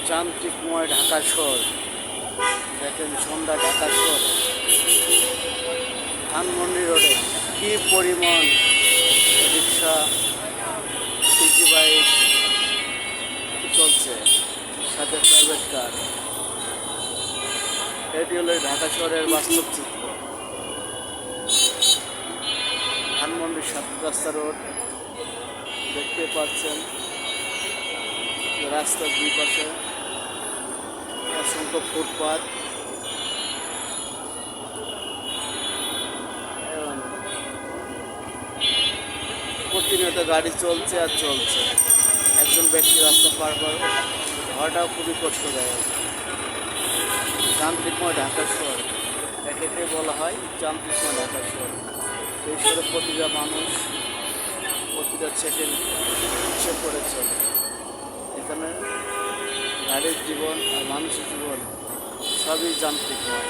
যান্ত্রিকময় ঢাকা শহর। দেখেন সন্ধ্যা ঢাকা শহর ধানমন্ডি রোডে কী পরিমাণ রিক্সা, সিটি বাইক চলছে, সাথে প্রাইভেট কার। এটি হলো ঢাকা শহরের বাস্তব চিত্র। ধানমন্ডির ৭ রাস্তা রোড দেখতে পাচ্ছেন। রাস্তার দুই পাশে অসংখ্য ফুটপাথ এবং প্রতিনিয়ত গাড়ি চলছে আর চলছে। একজন ব্যক্তি রাস্তা পার করে হওয়াটাও খুবই কষ্টদায়ক। যান্ত্রিকময় ঢাকা শহর, এটাকে বলা হয় যান্ত্রিকময় ঢাকা শহর। এই শহরে প্রতিটা মানুষ প্রতিটা সেকেন্ড হিসেব করে চলে। এখানে গাড়ির জীবন আর মানুষের জীবন সবই যান্ত্রিকময়।